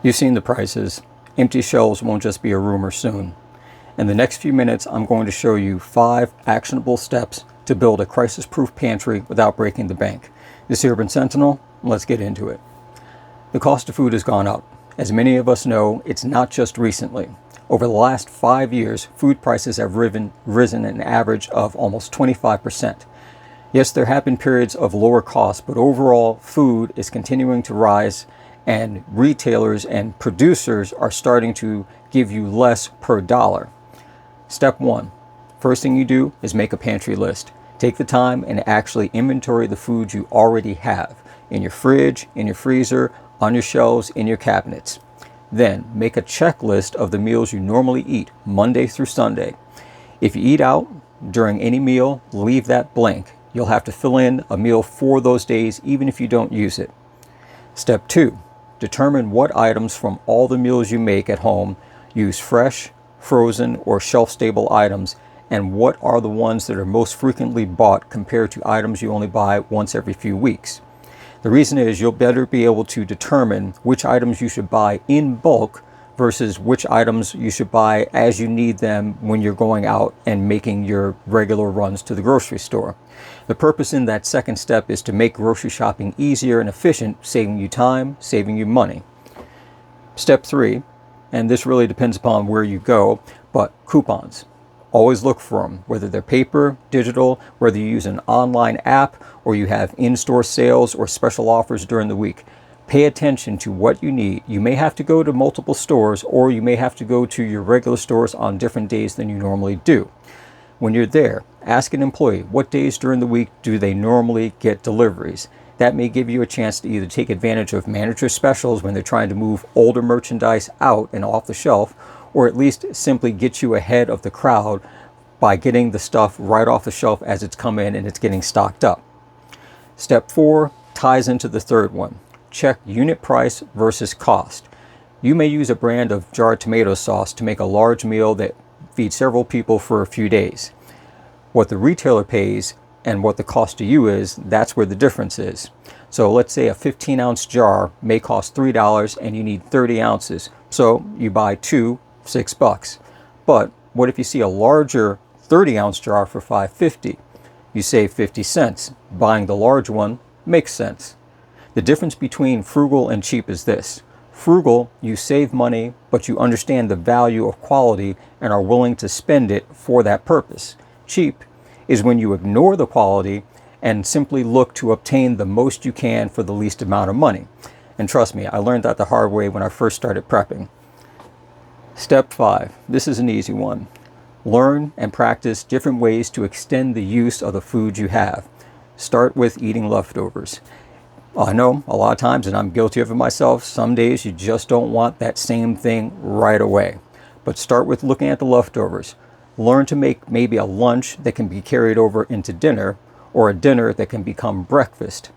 You've seen the prices. Empty shelves won't just be a rumor soon. In the next few minutes, I'm going to show you 5 actionable steps to build a crisis-proof pantry without breaking the bank. This is Urban Sentinel. Let's get into it. The cost of food has gone up. As many of us know, it's not just recently. Over the last 5 years, food prices have risen an average of almost 25%. Yes, there have been periods of lower cost, but overall, food is continuing to rise, and retailers and producers are starting to give you less per dollar. Step 1. First thing you do is make a pantry list. Take the time and actually inventory the food you already have in your fridge, in your freezer, on your shelves, in your cabinets. Then make a checklist of the meals you normally eat Monday through Sunday. If you eat out during any meal, leave that blank. You'll have to fill in a meal for those days even if you don't use it. Step 2. Determine what items from all the meals you make at home use fresh, frozen, or shelf-stable items, and what are the ones that are most frequently bought compared to items you only buy once every few weeks. The reason is you'll better be able to determine which items you should buy in bulk versus which items you should buy as you need them when you're going out and making your regular runs to the grocery store. The purpose in that second step is to make grocery shopping easier and efficient, saving you time, saving you money. Step 3, and this really depends upon where you go, but coupons. Always look for them, whether they're paper, digital, whether you use an online app or you have in-store sales or special offers during the week. Pay attention to what you need. You may have to go to multiple stores, or you may have to go to your regular stores on different days than you normally do. When you're there, ask an employee what days during the week do they normally get deliveries. That may give you a chance to either take advantage of manager specials when they're trying to move older merchandise out and off the shelf, or at least simply get you ahead of the crowd by getting the stuff right off the shelf as it's come in and it's getting stocked up. Step 4 ties into the third one. Check unit price versus cost. You may use a brand of jarred tomato sauce to make a large meal that feeds several people for a few days. What the retailer pays and what the cost to you is, that's where the difference is. So let's say a 15-ounce jar may cost $3 and you need 30 ounces. So you buy 2, $6. But what if you see a larger 30-ounce jar for $5.50? You save 50 cents. Buying the large one makes sense. The difference between frugal and cheap is this. Frugal, you save money, but you understand the value of quality and are willing to spend it for that purpose. Cheap is when you ignore the quality and simply look to obtain the most you can for the least amount of money. And trust me, I learned that the hard way when I first started prepping. Step 5. This is an easy one. Learn and practice different ways to extend the use of the food you have. Start with eating leftovers. I know a lot of times, and I'm guilty of it myself, some days you just don't want that same thing right away. But start with looking at the leftovers. Learn to make maybe a lunch that can be carried over into dinner, or a dinner that can become breakfast.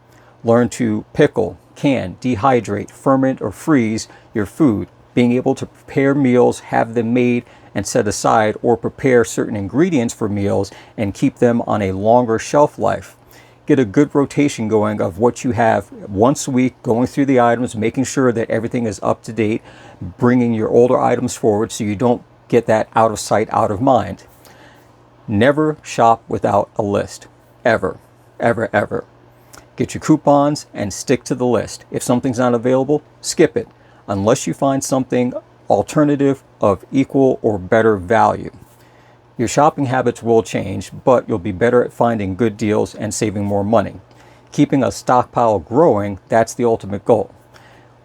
Learn to pickle, can, dehydrate, ferment, or freeze your food. Being able to prepare meals, have them made and set aside, or prepare certain ingredients for meals and keep them on a longer shelf life. Get a good rotation going of what you have once a week, going through the items, making sure that everything is up to date, bringing your older items forward so you don't get that out of sight, out of mind. Never shop without a list. Ever, ever, ever. Get your coupons and stick to the list. If something's not available, skip it, unless you find something alternative of equal or better value. Your shopping habits will change, but you'll be better at finding good deals and saving more money. Keeping a stockpile growing, that's the ultimate goal.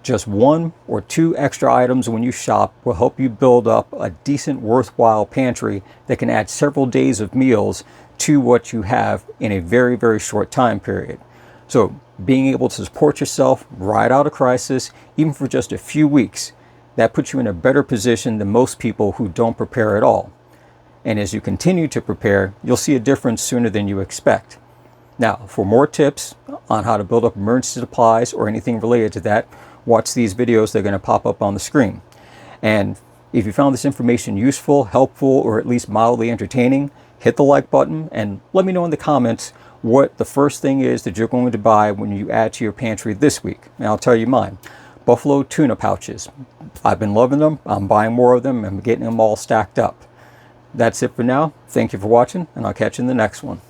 Just 1 or 2 extra items when you shop will help you build up a decent, worthwhile pantry that can add several days of meals to what you have in a very, very short time period. So being able to support yourself, ride out a crisis, even for just a few weeks, that puts you in a better position than most people who don't prepare at all. And as you continue to prepare, you'll see a difference sooner than you expect. Now, for more tips on how to build up emergency supplies or anything related to that, watch these videos. They're going to pop up on the screen. And if you found this information useful, helpful, or at least mildly entertaining, hit the like button and let me know in the comments what the first thing is that you're going to buy when you add to your pantry this week. And I'll tell you mine. Buffalo tuna pouches. I've been loving them. I'm buying more of them and getting them all stacked up. That's it for now. Thank you for watching, and I'll catch you in the next one.